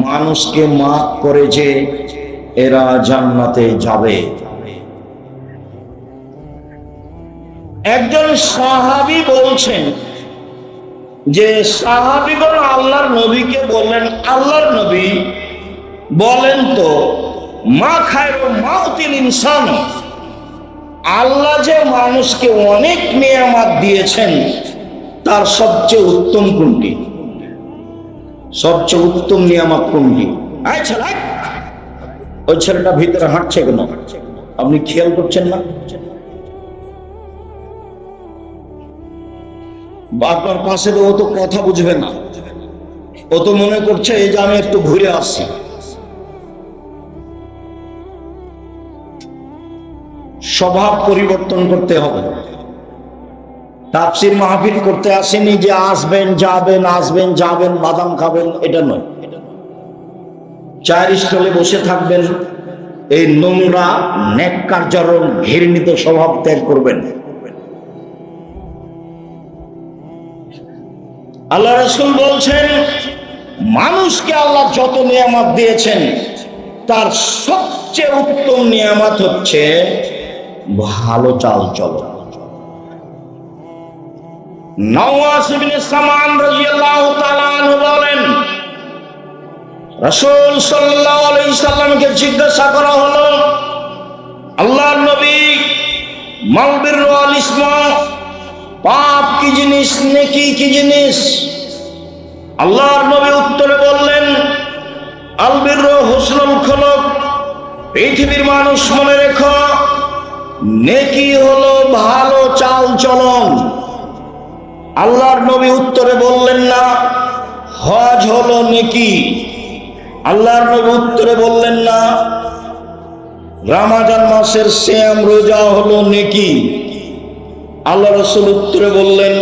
মানুষকে মাফ করে যে এরা জান্নাতে যাবে। একজন সাহাবী বলছেন যে সাহাবীগণ আল্লাহর নবীকে বললেন, আল্লাহর নবী বলেন তো মা খায়রু মাউতিল ইনসান, আল্লাহ যে মানুষকে অনেক নিয়ামত দিয়েছেন তার সবচেয়ে উত্তম কোনটি? সবচেয়ে উত্তম নিয়ামত কোনটি? ওই ছেলেটা ভিতরে হাঁটছে কেন? আপনি খেয়াল করছেন না? আপনার পাশে ও তো কথা বুঝবে না, ও তো মনে করছে এই যে আমি একটু ঘুরে আসি। স্বভাব পরিবর্তন করতে হবে। তাফসীর মাহফিল করতে আসেনি যে আসবেন যাবেন আসবেন যাবেন বাদাম খাবেন, এটা নয়। চায়ের স্টলে বসে থাকবেন, এই নোংরা নেককারজনক ঘৃণিত স্বভাব ত্যাগ করবেন। আল্লাহ রাসূল বলছেন মানুষকে আল্লাহ যত নিয়ামত দিয়েছেন তার সবচেয়ে উত্তম নিয়ামত হচ্ছে ভালো চাল চলন। নওয়াস ইবনে সামান রাদিয়াল্লাহু তাআলা আনহু বলেন রাসূল সাল্লাল্লাহু আলাইহি সাল্লামকে জিজ্ঞাসা করা হলো, আল্লাহর নবী মাল বিররু ওয়াল ইসমা, পাপ কি জিনিস নেকি কি জিনিস? আল্লাহর নবী উত্তরে বললেন আল বিররু হুসনুল খুলুক, পৃথিবীর মানুষ মনে রেখো নেকি হলো ভালো চাল চলন। আল্লাহর নবী উত্তরে বললেন না হজ হলো নেকি, আল্লাহর নবী উত্তরে বললেন না রমজান মাসের সিয়াম রোজা হলো নেকি। আল্লাহ রাসূল উত্তরে বললেন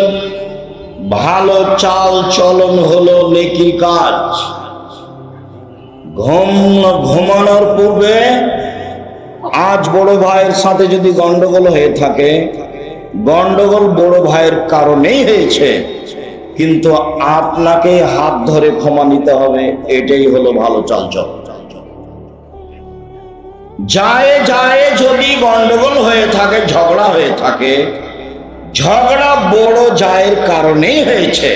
ভালো চাল চলন হলো নেকির কাজ। ঘুমানোর পূর্বে আজ বড় ভাইয়ের সাথে যদি গন্ডগোল হয়ে থাকে, গন্ডগোল বড় ভাইয়ের কারণেই হয়েছে, কিন্তু আপনাকে হাত ধরে ক্ষমা নিতে হবে, এটাই হলো ভালো চালচলন। যায় যায় যদি গন্ডগোল হয়ে থাকে, ঝগড়া হয়ে থাকে, ঝগড়া বড় জায়ের কারণেই হয়েছে,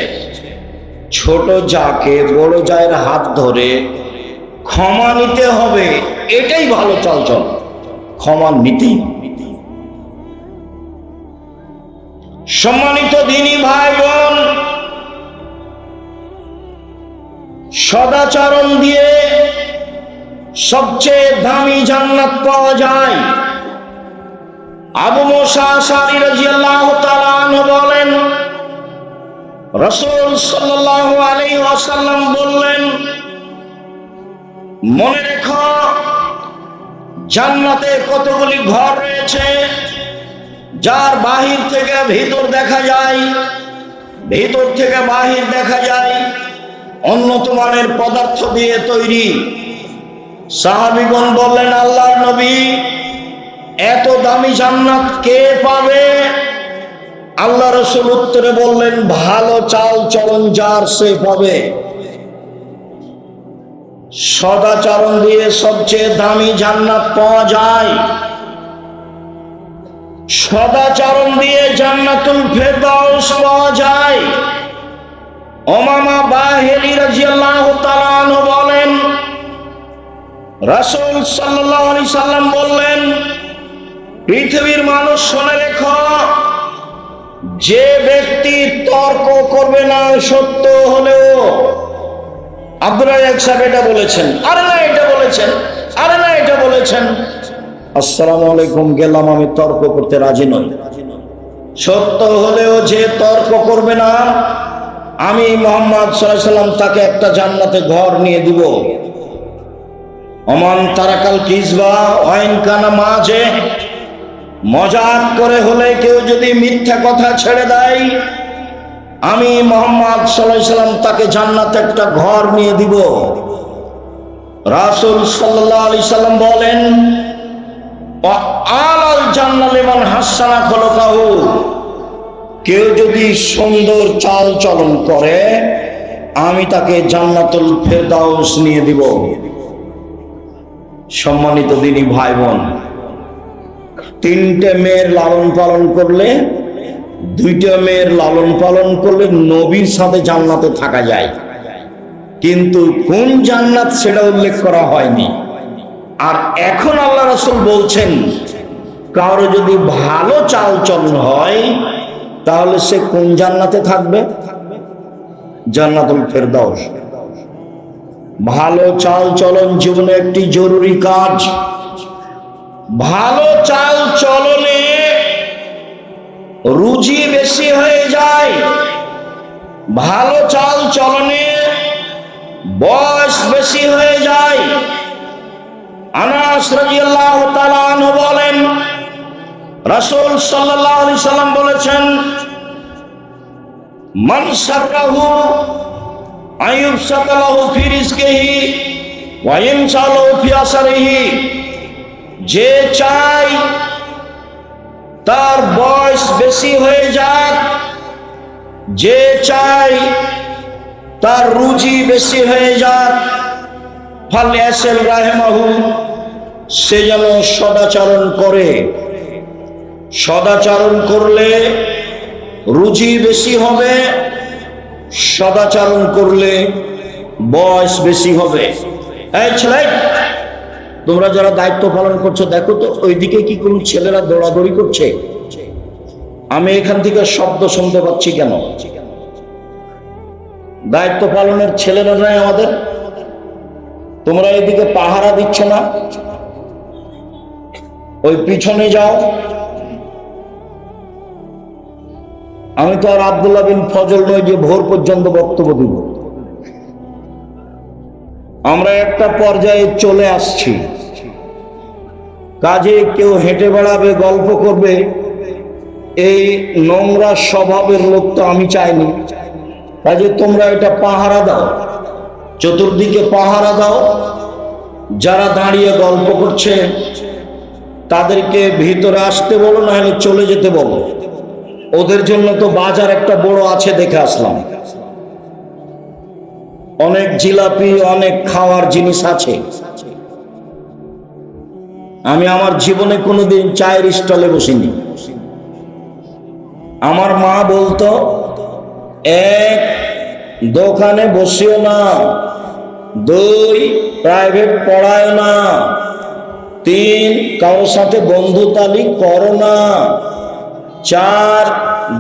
ছোট জাকে বড় জায়ের হাত ধরে ক্ষমা নিতে হবে, এটাই ভালো চালচলন। ক্ষমা নীতি। সম্মানিত দিনী ভাই বোন, সদাচরণ দিয়ে সবচেয়ে দামি জান্নাত পাওয়া যায়। আবু মুসা আশআরী রাদিয়াল্লাহু তাআলা আনহু বলেন রাসূল সাল্লাল্লাহু আলাইহি ওয়াসাল্লাম বললেন মনে রেখো জান্নাতে কতগুলি ঘর রয়েছে যার বাহির থেকে ভিতর দেখা যায়, ভিতর থেকে বাহির দেখা যায়, উন্নত মানের পদার্থ দিয়ে তৈরি। সাহাবীগণ বললেন আল্লাহর নবী এত দামি জান্নাত কে পাবে? আল্লাহ রাসূল উত্তরে বললেন ভালো চাল চলন যার সে পাবে। সদাচরণ দিয়ে সবচেয়ে দামি জান্নাত পাওয়া যায়। সদাচরণ দিয়ে জান্নাতুল ফেরদাউস পাওয়া যায়। উমামা বাহিলী রাদিয়াল্লাহু তাআলা আনহু বলেন রাসূল সাল্লাল্লাহু আলাইহি সাল্লাম বললেন পৃথিবীর মানুষ শুনে রেখো যে ব্যক্তি তর্ক করবে না সত্য হলেও। আব্দুল্লাহ এক সাহেব এটা বলেছেন, আরে না এটা বলেছেন, আরে না এটা বলেছেন। আসসালামু আলাইকুম, গেলাম, আমি তর্ক করতে রাজি নই। সত্য হলেও যে তর্ক করবে না, আমি মুহাম্মদ সাল্লাল্লাহু আলাইহি সাল্লাম তাকে একটা জান্নাতে ঘর নিয়ে দিব। ওমান তারাকাল কিজবা ওয়াইন কানা মাঝে, মজাক করে হলে কেউ যদি মিথ্যা কথা ছেড়ে দেয়, আমি মুহাম্মদ সাল্লাল্লাহু আলাইহি সাল্লাম তাকে জান্নাতে একটা ঘর নিয়ে দিব। রাসূল সাল্লাল্লাহু আলাইহি সাল্লাম বলেন আলাল জান্নাত লিমান হাসানা খুলুকাহু, কেউ যদি সুন্দর চাল চলন করে আমি তাকে জান্নাতুল ফেরদাউস নিয়ে দিব। সম্মানিত দিনী ভাই বোন, তিনটে মেয়ের লালন পালন করলে, দুইটা মেয়ের লালন পালন করলে নবীর সাথে জান্নাতে থাকা যায়, কিন্তু কোন জান্নাত সেটা উল্লেখ করা হয়নি। আর এখন আল্লাহ রাসূল বলছেন কারো যদি ভালো চাল চলন হয় তাহলে সে কোন জান্নাতে থাকবে? জান্নাতুল ফেরদাউস। ভালো চাল চলন জীবনে একটি জরুরি কাজ। ভালো চাল চলনে রুজি বেশি হয়ে যায়, ভালো চাল চলনে বয়স বেশি হয়ে যায়। আনাস রাদিয়াল্লাহু তাআলা আনহু বলেন, রাসূল সাল্লাল্লাহু আলাইহি সাল্লাম বলেছেন, মান সাররাহু আইয়ুবসাতা লাহু ফি রিজকিহি ওয়া ইনসালু ফি আসরিহি, যে চায় তার বয়স বেশি হয়ে যাক, যে চায় তার রুজি বেশি হয়ে যাক, ফালইয়াসিল রাহিমাহু, সে যেন সদাচরণ করে। সদাচরণ করলে রুজি বেশি হবে, সদাচরণ করলে বয়স বেশি হবে। এই ছেলে, তোমরা যারা দায়িত্ব পালন করছো দেখো তো ওইদিকে কি কোন ছেলেরা দৌড়াদৌড়ি করছে? আমি এখান থেকে শব্দ শুনতে পাচ্ছি কেন? দায়িত্ব পালনের ছেলেরা নয় আমাদের? তোমরা এদিকে পাহারা দিচ্ছ না? ওই পিছনে যাও। আমি তো আর আব্দুল্লাহ বিন ফজল নই যে ভোর পর্যন্ত বক্তব্য দিব। আমরা একটা পর্যায়ে চলে আসছি, কাজে কেউ হেঁটে বেড়াবে, গল্প করবে, এই নোংরা স্বভাবের লোক তো আমি চাইনি। কাজে তোমরা এটা পাহারা দাও, চতুর্দিকে পাহারা দাও। যারা দাঁড়িয়ে গল্প করছে তাদেরকে ভিতরে আসতে বলো, না হলে চলে যেতে বলো। ওদের জন্য তো বাজার একটা বড় আছে, দেখে আসলাম। অনেক জিলাপি, অনেক খাওয়ার জিনিস আছে। আমি আমার জীবনে কোনোদিন চায়ের স্টলে বসিনি। আমার মা বলতো, এক, দোকানে বসিও না, দুই, প্রাইভেট পড়ায় না, তিন, কারোর সাথে বন্ধুতালি করো না, চার,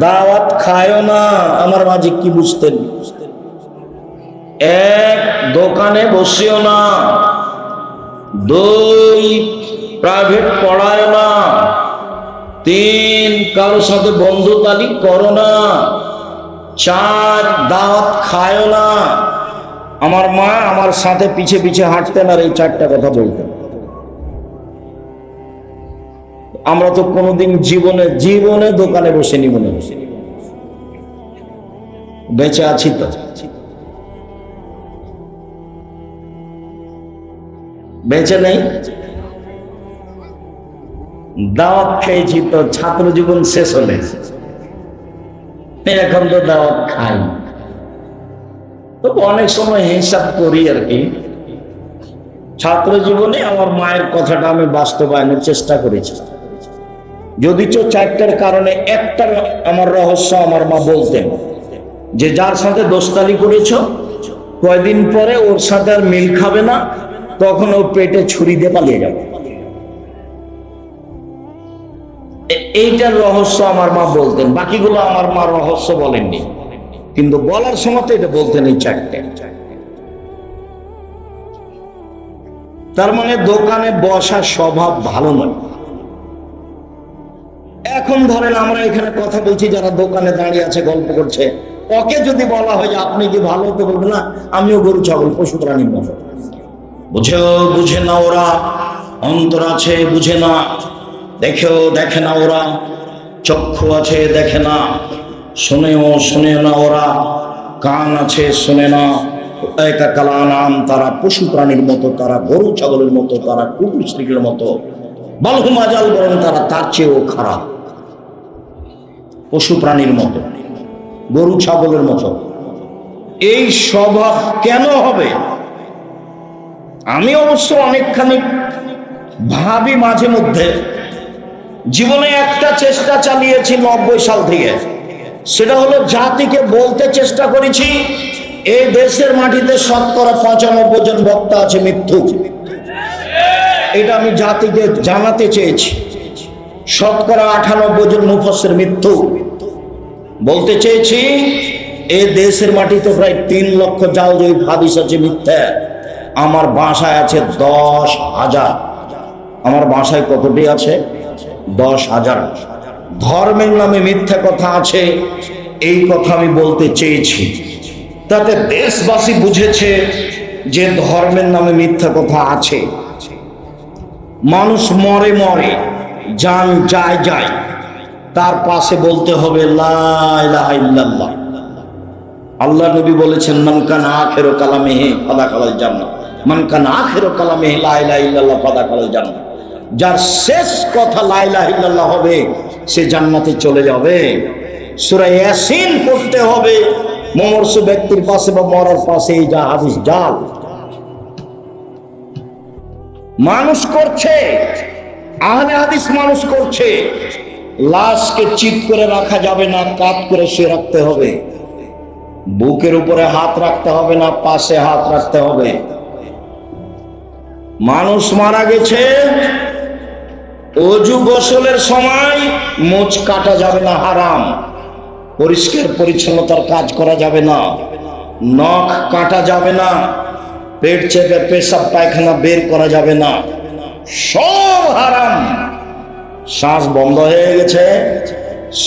দাওয়াত খায় না। আমার মাঝে কি বুঝতেন? এক, দোকানে বসিও না, দুই, প্রাইভেট পড়ায় না, তিন, কারোর সাথে বন্ধুতালি করো না, চার, দাওয়াত খায় না। আমার মা আমার সাথে পিছে পিছে হাঁটতেন আর এই চারটা কথা বলতেন। আমরা তো কোনোদিন জীবনে দোকানে বসেনি, মনে বসে বেঁচে আছি তো? বেঁচে নেই। দাওয়াত খেয়েছি তো ছাত্র জীবন শেষ হলে, এখন তো দাওয়াত খাই। তো অনেক সময় হিসাব করি আর কি। ছাত্র জীবনে আমার মায়ের কথাটা আমি বাস্তবায়নের চেষ্টা করেছি, যদিচ চারটার কারণে একটা আমার রহস্য আমার মা বলতেন যে যার সাথে দোস্তানি করেছ কয়দিন পরে ওর সাথে আর মিল খাবে না, তখন ওর পেটে ছুরি দিয়ে পালিয়ে যাবে। এইটার রহস্য আমার মা বলতেন, বাকিগুলো আমার মা রহস্য বলেননি, কিন্তু বলার সময় তো এটা বলতেন এই চারটে। তার মানে দোকানে বসার স্বভাব ভালো নয়। এখন ধরেন আমরা এখানে কথা বলছি, যারা দোকানে দাঁড়িয়ে আছে গল্প করছে, ওকে যদি বলা হয় যে আপনি কি ভালো, তো বলবে না আমিও গরু ছাগল পশু প্রাণীর মতো। বুঝে না ওরা, অন্তর আছে বুঝে না, দেখে না ওরা, চক্ষু আছে দেখে না, শোনে না ওরা, কান আছে শোনে না। কালানাম, তারা পশু প্রাণীর মতো, তারা গরু ছাগলের মতো, তারা কুকুর শ্রীকের মতো, বালহুম আজাল, বরং তারা তার চেয়েও খারাপ। পশু প্রাণীর মতো, গরু ছাগলের মতো। এই স্বভাব কেন হবে? আমি অবশ্য অনেকখানি ভাবি মাঝে মধ্যে। জীবনে একটা চেষ্টা চালিয়েছি 90 সাল থেকে, সেটা হলো জাতিকে বলতে চেষ্টা করেছি এই দেশের মাটিতে শতকরা 95 জন বক্তা আছে মিথ্যুক। এটা আমি জাতিকে জানাতে চেয়েছি। শতকরা 98 জন মুফাসসির মিথ্যুক। বলতে চেয়েছি এই দেশের মাটিতে প্রায় 3 লক্ষ জালজয়ী হাদিস আছে মিথ্যা। আমার ভাষায় আছে 10,000। আমার ভাষায় কতটি আছে? 10,000। ধর্মের নামে মিথ্যা কথা আছে, এই কথা আমি বলতে চেয়েছি। তাতে দেশবাসী বুঝেছে যে ধর্মের নামে মিথ্যা কথা আছে। মানুষ মরে মরে, জান যায় যায়, তার পাশে বলতে হবে লা ইলাহা ইল্লাল্লাহ। আল্লাহ নবী বলেছেন মান কানা আখিরু কালামিহি ফাদাখালাল জান্নাহ, মান কানা আখিরু কালামিহি লা ইলাহা ইল্লাল্লাহ ফাদাখালাল জান্নাহ। যার শেষ কথা লা ইলাহা ইল্লাল্লাহ হবে সে জান্নাতে চলে যাবে। সূরা ইয়াসিন পড়তে হবে মুমূর্ষু ব্যক্তির পাশে বা মরার পাশে, এই যা হাদিস জাল মানুষ করছে, আহলে হাদিস মানুষ করছে। লাশকে চিৎ করে রাখা যাবে না, কাত করে শুয়ে রাখতে হবে। বুকের উপরে হাত রাখতে হবে না, পাশে হাত রাখতে হবে। মানুষ মারা গেছে, অজু গোসলের সময় মোচ কাটা যাবে না, হারাম। পরিষ্কার পরিচ্ছন্নতার কাজ করা যাবে না, নখ কাটা যাবে না, পেট চেপে পেশাব পায়খানা বের করা যাবে না, সব হারাম। শ্বাস বন্ধ হয়ে গেছে,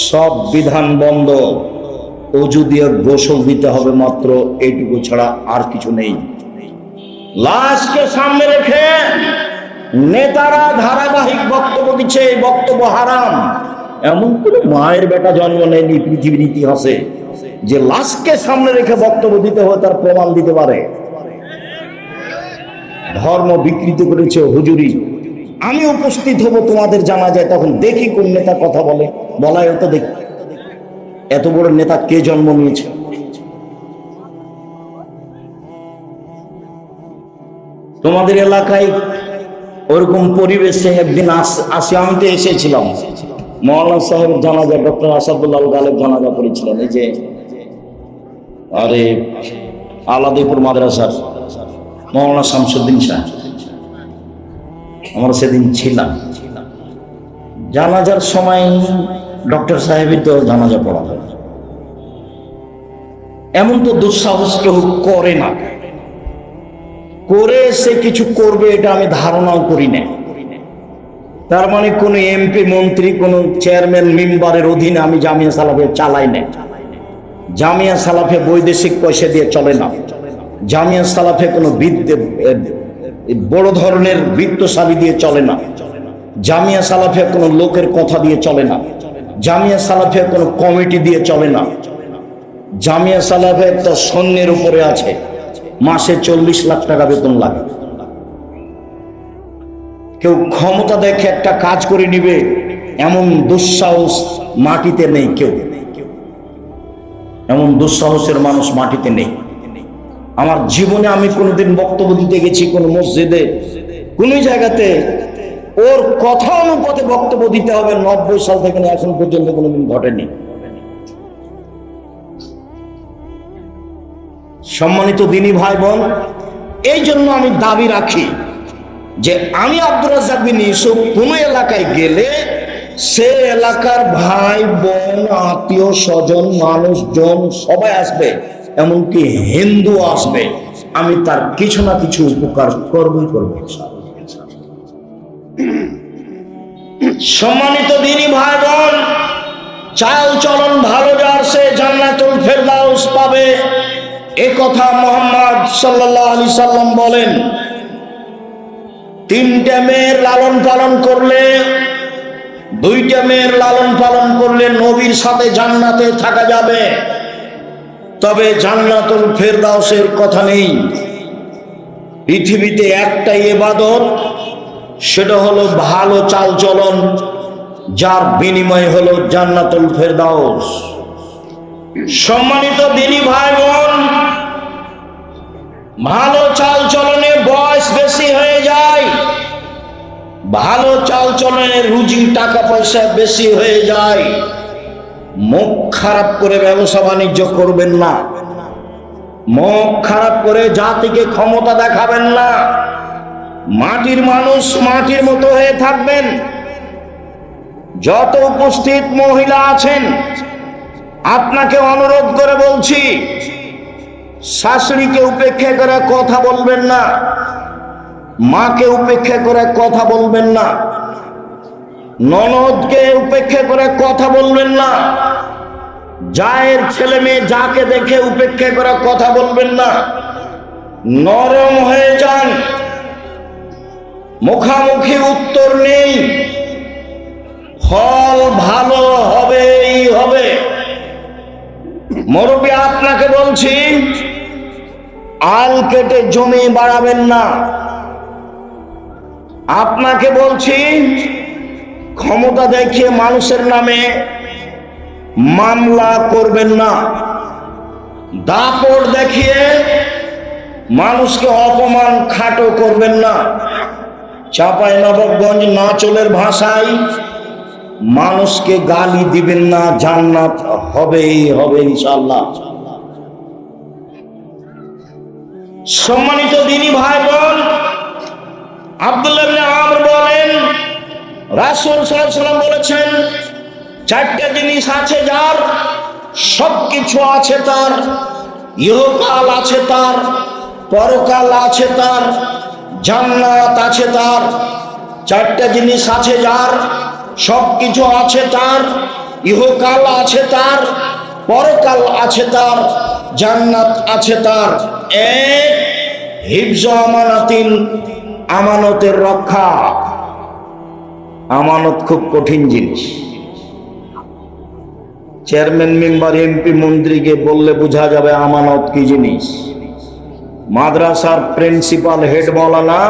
সব বিধান বন্ধ। অজু দিয়ে গোসল দিতে হবে মাত্র, এইটুকু ছাড়া আর কিছু নেই। লাশকে সামনে রেখে নেতারা ধারাবাহিক বক্তব্য দিচ্ছে, এই বক্তব্য হারাম। এমন কোন মায়ের বেটা জন্ম নেয়নি পৃথিবীর ইতিহাসে যে লাশকে সামনে রেখে বক্তব্য দিতে হয় তার প্রমাণ দিতে পারে। ধর্ম বিকৃত করেছে হুজুরি। আমি উপস্থিত হব তোমাদের জানাজায়, তখন দেখি কোন নেতা কথা বলে, বলাই হতো দেখি এত বড় নেতা কে জন্ম নিয়েছে। তোমাদের এলাকায় ওরকম পরিবেশে একদিন আসি, আমি তো এসেছিলাম। মৌলানা সাহেবের জানাজা, ডক্টর আসাদুল্লাহ গালেব জানাজা করেছিলেন এই যে আরে আলাদিপুর মাদ্রাসার মৌলানা শামসুদ্দিন সাহেব। আমরা সেদিন ছিলাম। জানাজার সময় ডক্টর সাহেবের তো জানাজা পড়া হয়। এমন তো দুঃসাহস কেউ করে না, করে সে কিছু করবে এটা আমি ধারণাও করি না। তার মানে কোন এমপি মন্ত্রী কোন চেয়ারম্যান মেম্বারের অধীনে আমি জামিয়া সালাফিয়া চালাই না। জামিয়া সালাফিয়া বৈদেশিক পয়সা দিয়ে চলে না। জামিয়া সালাফিয়া কোনো বড় ধরনের বিত্তশালী দিয়ে চলে না। জামিয়া সালাফিয়া কোনো লোকের কথা দিয়ে চলে না। জামিয়া সালাফিয়া কোনো কমিটি দিয়ে চলে না। জামিয়া সালাফিয়া একটা সৈন্যের উপরে আছে, মাসে 40 লাখ টাকা বেতন লাগে। কেউ ক্ষমতা দেখে একটা কাজ করে নিবে এমন দুঃসাহস মাটিতে নেই। কেউ এমন দুঃসাহসের মানুষ মাটিতে নেই। আমার জীবনে আমি কোনোদিন বক্তব্য দিতে গেছি কোন মসজিদে, কোন জায়গাতে, ওর কথা অনুপাতে বক্তব্য দিতে হবে 90 সাল থেকে এখন পর্যন্ত কোনোদিন ঘটেনি। সম্মানিত দিনী ভাই বোন, এই জন্য আমি দাবি রাখি যে আমি আব্দুর রাজ্জাক বিন ইউসুফ কোন এলাকায় গেলে সে এলাকার ভাই বোন আত্মীয় স্বজন মানুষজন সবাই আসবে, এমনকি হিন্দু আসবে, আমি তার কিছু না কিছু উপকার করবই করবো। সম্মানিত দিনী ভাই বোন, চাল চলন ভালো যার সে জান্নাতুল ফেরদাউস পাবে, এ কথা মুহাম্মদ সাল্লাল্লাহু আলাইহি সাল্লাম বলেন। 3টা মেয়ের লালন পালন করলে, 2টা মেয়ের লালন পালন করলে নবীর সাথে জান্নাতে থাকা যাবে, তবে জান্নাতুল ফেরদাউসের কথা নেই। পৃথিবীতে একটাই ইবাদত, সেটা হলো ভালো চাল চলন, যার বিনিময় হলো জান্নাতুল ফেরদাউস। সম্মানিত দিনী ভাই বোন, ভালো চাল চলনে বয়স বেশি হয়ে যায়, ভালো চাল চলনে রুজি টাকা পয়সা বেশি হয়ে যায়। মুখ খারাপ করে ব্যবসা বাণিজ্য করবেন না, মুখ খারাপ করে জাতিকে ক্ষমতা দেখাবেন না। মাটির মানুষ মাটির মতো হয়ে থাকবেন। যত উপস্থিত মহিলা আছেন, আপনাকে অনুরোধ করে বলছি, শাশুড়িকে উপেক্ষা করে কথা বলবেন না, মাকে উপেক্ষা করে কথা বলবেন না, ননদকে উপেক্ষা করে কথা বলবেন না, জায়ের ছেলে মেয়ে যাকে দেখে উপেক্ষা করে কথা বলবেন না। নরম হয়ে যান, মুখামুখি উত্তর নেই, ফল ভালো হবেই হবে। মুরব্বী আপনাকে বলছি, আল কেটে জমি বাড়াবেন না। আপনাকে বলছি, ক্ষমতা দেখিয়ে মানুষের নামে মামলা করবেন না। দাপট দেখিয়ে মানুষকে অপমান খাটো করবেন না। চাঁপাইনবাবগঞ্জ নাচলের ভাষায় মানুষকে গালি দিবেন না, জান্নাত হবেই হবে ইনশাআল্লাহ। সম্মানিত দিনী ভাই বোন, আব্দুল্লাহ ইবনে আমর বলেন, রাসূল সাল্লাল্লাহু আলাইহি ওয়াসাল্লাম বলেছেন, চারটা জিনিস আছে যার, সবকিছু আছে তার, ইহকাল আছে তার, পরকাল আছে তার, জান্নাত আছে তার। চারটা জিনিস আছে যার, সবকিছু আছে তার, ইহকাল আছে তার, পরকাল আছে তার, জান্নাত আছে তার। এক, হিফজ আমানাতিন, আমানতের রক্ষা। আমানত খুব কঠিন জিনিস। চেয়ারম্যান মেম্বার এমপি মন্ত্রীকে বললে বোঝা যাবে আমানত কি জিনিস। মাদ্রাসার প্রিন্সিপাল হেড মাওলানা,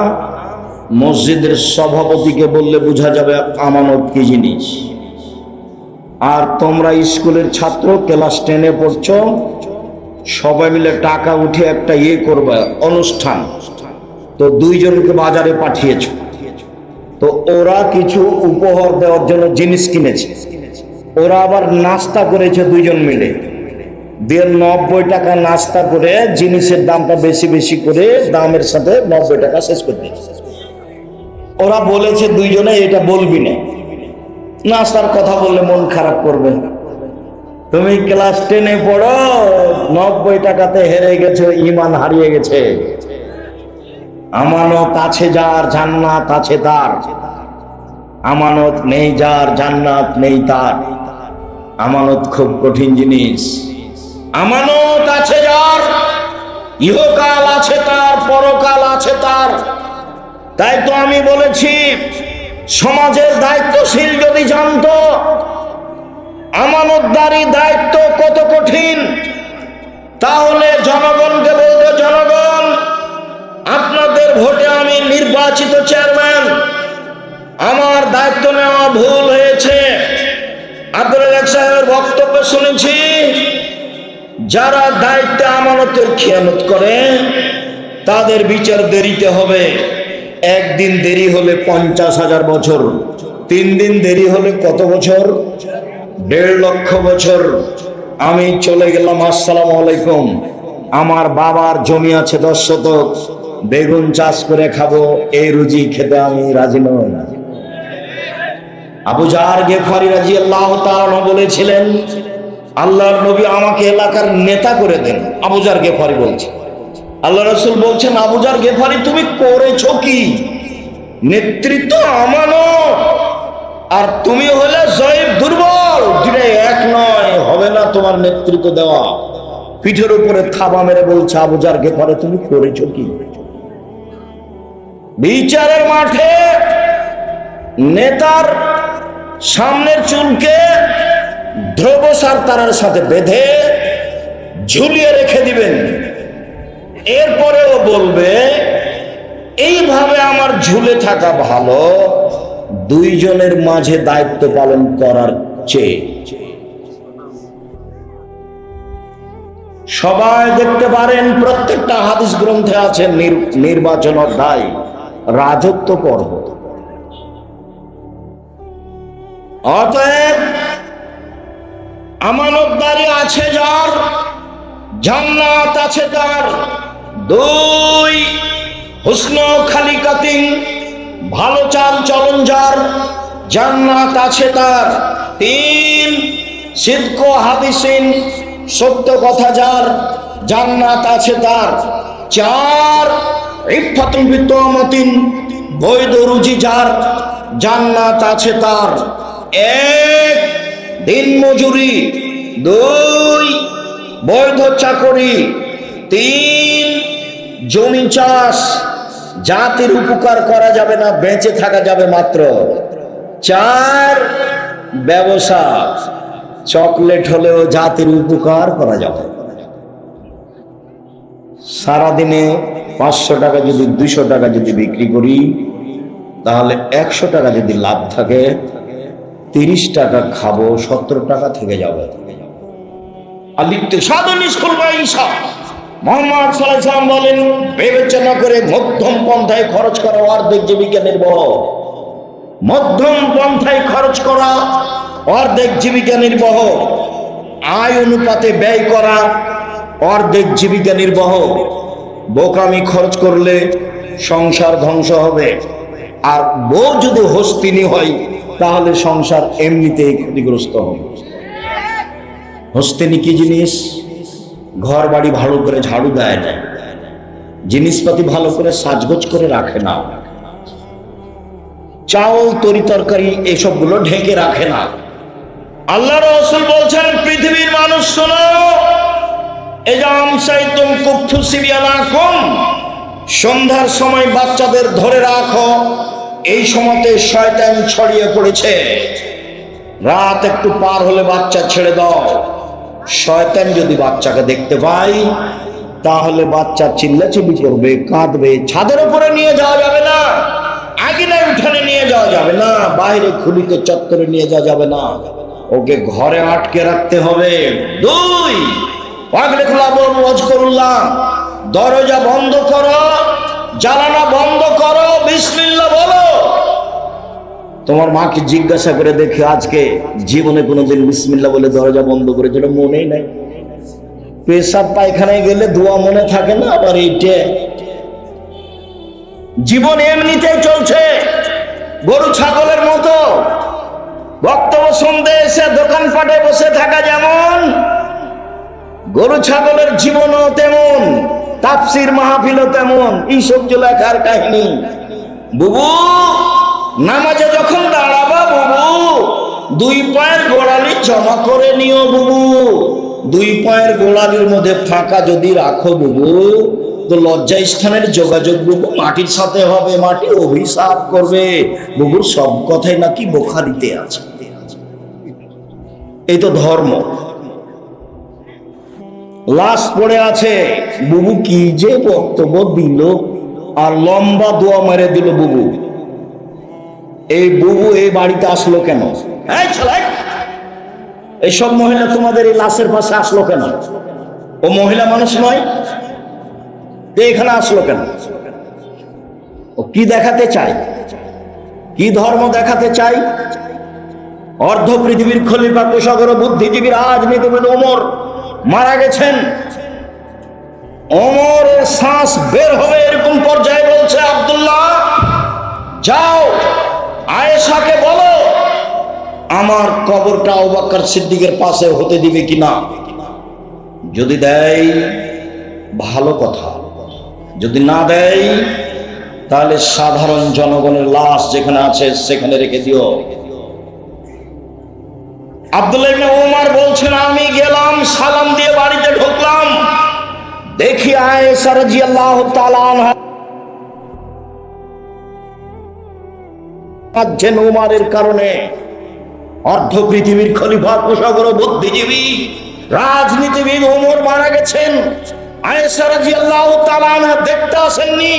মসজিদের সভাপতিকে বললে বোঝা যাবে আমানত কি জিনিস। আর তোমরা স্কুলের ছাত্র, ক্লাস 10-এ পড়ছো, সবাই মিলে টাকা উঠে একটা করবে অনুষ্ঠান, তো দুইজনকে বাজারে পাঠিয়েছ, তো ওরা কিছু উপহার দেওয়ার জন্য জিনিস কিনেছে, ওরা আবার নাস্তা করেছে দুইজন মিলে, দিয়ে 90 টাকা নাস্তা করে জিনিসের দামটা বেশি বেশি করে দামের সাথে 90 টাকা শেষ করে দিয়েছে। ওরা বলেছে দুইজনে এটা বলবি না, নাস্তার কথা বললে মন খারাপ করবে। তুমি ক্লাস 10-এ পড়ো, 90 টাকাতে হেরে গেছো, ঈমান হারিয়ে গেছে। আমানত আছে যার, জান্নাত আছে তার। আমানত নেই যার, জান্নাত নেই তার। আমানত খুব কঠিন জিনিস। আমানত আছে যার, ইহকাল আছে তার, পরকাল আছে তার। তাই তো আমি বলেছি, সমাজের দায়িত্বশীল যদি জানতো আমানতদারি দায়িত্ব কত কঠিন, তাহলে জনগণকে বলতো, জনগণ, আপনাদের ভোটে আমি নির্বাচিত চেয়ারম্যান, আমার দায়িত্ব নেওয়া ভুল হয়েছে। আব্দুল রাজ্জাক সাহেবের বক্তব্য শুনেছি, যারা দায়িত্বে আমানতের খেয়ানত করে তাদের বিচার দেরিতে হবে। একদিন দেরি হলে 50,000 বছর, 3 দিন দেরি হলে কত বছর? 1.5 লক্ষ বছর। আমি চলে গেলাম, আসসালামু আলাইকুম, আমার বাবার জমি আছে 10 শতক, বেগুন চাষ করে খাবো, এই রুজি খেতে আমি রাজি নই। আবু জার গেফারি রাদিয়াল্লাহু তাআলা বলেছিলেন, আল্লাহর নবী আমাকে এলাকার নেতা করে দেন। আবু জার গেফারি বলছে, আল্লাহ রাসূল বলছেন, আবু জার গেফারি তুমি করেছো কি? নেতৃত্ব আমানত, আর তুমি হলে জয়ীফ, দুর্বল, দুটাই এক নয়, হবে না তোমার নেতৃত্ব দেওয়া। পিঠের উপরে থাবা মেরে বলছে, আবু জার গেফারি তুমি করেছো কি? বিচারের মাঠে নেতার সামনের চুলকে ধ্রুবসার তারার সাথে বেঁধে ঝুলিয়ে রেখে দিবেন। এরপরেও বলবে, এইভাবে আমার ঝুলে থাকা ভালো দুইজনের মাঝে দায়িত্ব পালন করার চেয়ে। সবাই দেখতে পারেন, প্রত্যেকটা হাদিস গ্রন্থে আছে নির্বাচন অধ্যায়, রাজত্ব পর্ব। অতএব আমানতদারি আছে যার, জান্নাত আছে তার। 2, হুসন খালিকাতিন, ভালো চাল চলন যার, জান্নাত আছে তার। 3, সিদক হাদিসিন, সত্য কথা যার, জান্নাত আছে তার। 4, ইফাতুন বিতমতিন, বৈধ রুজি যার, জান্নাত আছে তার। 1, দিন মজুরি। 2, বৈধ চাকরি। 3, জমি চাষ, জাতির উপকার করা যাবে না, বেঁচে থাকা যাবে মাত্র। 4, ব্যবসা, চকলেট হলেও জাতির উপকার করা যাবে। সারাদিনে 500 টাকা যদি 200 টাকা যদি বিক্রি করি, তাহলে 100 টাকা যদি লাভ থাকে, 30 টাকা খাবো, 70 টাকা থেকে যাবে। মোহাম্মদ সাল্লাল্লাহু আলাইহি ওয়াসাল্লাম বলেন, বিবেচনা করে মধ্যম পন্থায় খরচ করা অর্ধেক জীবিকা নির্বাহ। মধ্যম পন্থায় খরচ করা অর্ধেক জীবিকা নির্বাহ। আয় অনুপাতে ব্যয় করা অর্ধেক জীবিকা নির্বাহ। বোকামি খরচ করলে সংসার ধ্বংস হবে। আর বউ যদি হস্তিনী হয়, তাহলে সংসার এমনিতেই ক্ষতিগ্রস্ত হবে। হস্তিনী কি জিনিস? ঘর বাড়ি ভালো করে ঝাড়ু দেয় না, জিনিসপাতি ভালো করে সাজগোজ করে রাখে না, চাউল তরি তরকারি এসবগুলো ঢেকে রাখে না। আল্লাহ রাসূল বলছেন, পৃথিবীর মানুষ শোনো, সন্ধ্যার সময় বাচ্চাদের ধরে রাখো, এই সময়তে শয়তান ছড়িয়ে পড়েছে। রাত একটু পার হলে বাচ্চা ছেড়ে দাও। শয়তান যদি বাচ্চাকে দেখতে পাই, তাহলে বাচ্চা চিল্লাচিল্লি করবে, কাঁদবে। ছাদের উপরে নিয়ে যাওয়া যাবে না, আঙিনায় উঠানে নিয়ে যাওয়া যাবে না, বাইরে খুলিতে চত্বরে নিয়ে যাওয়া যাবে না, ওকে ঘরে আটকে রাখতে হবে। 2, দরজা বন্ধ করো, জ্বালানা বন্ধ করো, বিসমিল্লাহ বলো। তোমার মাকে জিজ্ঞাসা করে দেখি, আজকে জীবনে কোনোদিন বিসমিল্লাহ বলে দরজা বন্ধ করেছে? এটা মনেই নাই। পেশাব পায়খানায় গেলে দোয়া মনে থাকে না, আবার এইটা। জীবন এমনিতেই চলছে গরু ছাগলের মতো। বক্তব্য শুনতে এসে দোকানপাটে বসে থাকা যেমন, গরু ছাগলের জীবনও তেমন, তাফসীর মাহফিলও তেমন। এইসব লেখার কাহিনী। বুবু, নামাজে যখন দাঁড়াবা বুবু, 2 পায়ের গোড়ালি জমা করে নিও বুবু। 2 পায়ের গোড়ালির মধ্যে ফাঁকা যদি রাখো বুবু, তো লজ্জা স্থানের যোগাযোগ বুবু মাটির সাথে হবে, মাটি অভিশাপ করবে। বুবুর সব কথাই নাকি বুখারীতে আছে। এই তো ধর্ম। লাশ পড়ে আছে, বুবু কি যে বক্তব্য দিল, আর লম্বা দোয়া মেরে দিল বুবু। এই বুবু এই বাড়িতে আসলো কেন? এইসব মহিলা তোমাদের এই লাশের পাশে আসলো কেন? ও মহিলা মানুষ নয়? এখানে আসলো কেন? ও কি দেখাতে চায়? কি ধর্ম দেখাতে চাই? অর্ধ পৃথিবীর খলিফা, কোষাগর, বুদ্ধিজীবী, রাজনীতিবিদ ওমর মারা গেছেন। ওমরের শ্বাস বের হবে এরকম পর্যায়ে বলছে, আব্দুল্লাহ যাও আয়েশাকে বলো আমার কবরটা আবু বকর সিদ্দিকের পাশে হতে দিবে কিনা। যদি দেয় ভালো কথা, যদি না দেয় তাহলে সাধারণ জনগণের লাশ যেখানে আছে সেখানে রেখে দিও। আব্দুল্লাহ ইবনে ওমর বলছেন, আমি গেলাম, সালাম দিয়ে বাড়িতে ঢুকলাম, দেখি আয়েশা রাদিয়াল্লাহু তাআলা আনহা উমরের কারণে অর্ধ পৃথিবীর খলিফা, কোষাগর, বুদ্ধিজীবী, রাজনীতিবিদ ওমর মারা গেছেন। আয়েশা রাদিয়াল্লাহু তাআলা আনহা দেখতে আসেননি,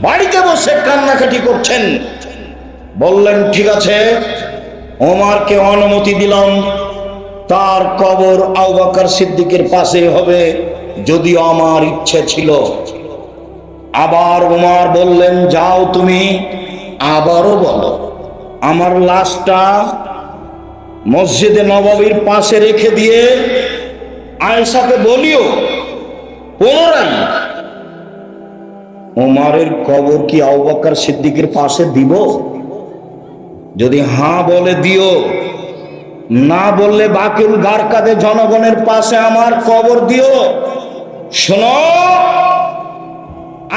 বাড়িতে বসে কান্নাকাটি করছেন। বললেন, ঠিক আছে, ওমরকে অনুমতি দিলাম, তার কবর আবু বকর সিদ্দিকের পাশে হবে। যদিও আমার ইচ্ছে ছিল। আবার উমর বললেন, যাও তুমি আবারও বলো। আমার লাশটা মসজিদে নববীর পাশে রেখে দিয়ে আয়েশাকে বলিও পুনরায় উমরের কবর কি আবু বকর সিদ্দিকের পাশে দিব? যদি হ্যাঁ বলে দিও, না বললে বাকিউল গারকাদে জনগণের পাশে আমার কবর দিও। শোনো,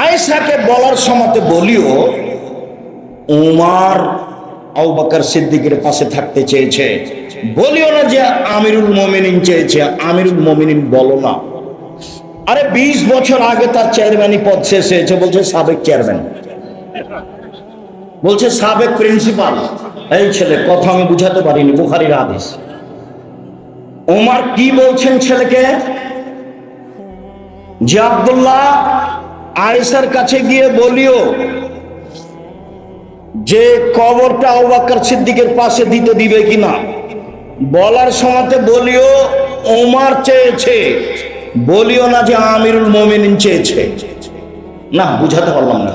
আয়েশাকে বলার সময় বলিও উমর আবু বকর সিদ্দিকের পাশে থাকতে চেয়েছে। বলিও না যে আমিরুল মুমিনিন চেয়েছে। আমিরুল মুমিনিন বলো না। আরে 20 বছর আগে তার চেয়ারম্যানই পদ শেষ হয়েছে, বলছে সাবেক চেয়ারম্যান, বলছে সাবেক প্রিন্সিপাল। এই ছেলে কথা আমি বুঝাতে পারিনি, বুখারীর হাদিস। ওমর কি বলছেন ছেলেকে? যে আব্দুল্লাহ, আয়েশার কাছে গিয়ে বলিও যে কবরটা আবু বকর সিদ্দিকের পাশে দিতে দিবে কিনা। বলার সময় বলিও ওমর চেয়েছে, বলিও না যে আমিরুল মুমিনিন চেয়েছে। না, বুঝাতে পারলাম না।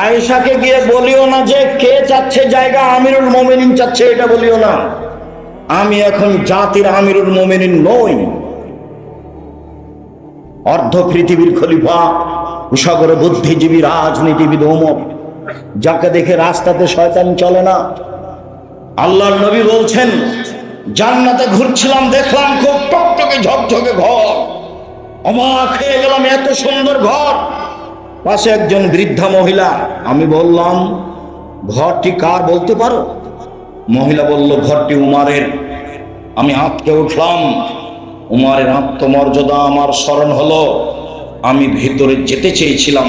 আয়েশাকে গিয়ে বলিও না যে কে চাচ্ছে জায়গা, আমিরুল মুমিনিন চাচ্ছে, এটা বলিও না। আমি এখন জাতির আমিরুল মুমিনিন নই। অর্ধ পৃথিবীর খলিফা, কুশাগরে বুদ্ধিজীবী রাজনীতিবিদ ওমর, যাকে দেখে রাস্তাতে শয়তান চলে না। আল্লাহর নবী বলছেন, জান্নাতে ঘুরছিলাম, দেখলাম খুব টকটকে ঝকঝকে ঘর। অবাক হয়ে গেলাম, এত সুন্দর ঘর। পাশে একজন বৃদ্ধা মহিলা। আমি বললাম, ঘরটি কার বলতে পারো? মহিলা বলল, ঘরটি উমরের। আমি আঁতকে উঠলাম। উমরের আত্মমর্যাদা আমার স্মরণ হলো। আমি ভিতরে যেতে চেয়েছিলাম,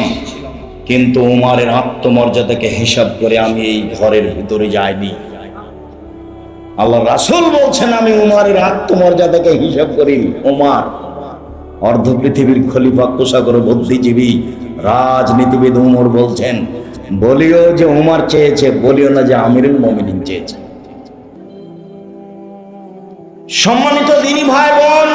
কিন্তু উমরের আত্মমর্যাদাকে হিসাব করে আমি এই ঘরের ভিতরে যাইনি। আল্লাহ রাসূল বলছেন, আমি উমরের আত্মমর্যাদাকে হিসাব করি। উমর অর্ধ পৃথিবীর খলিফা, কুশাগর বুদ্ধিজীবী রাজনীতিবিদ উমর বলছেন, বলিও যে উমর চেয়েছে, বলিও না যে আমিরুল মুমিনিন চেয়েছে। সম্মানিত দিনী ভাই বোন,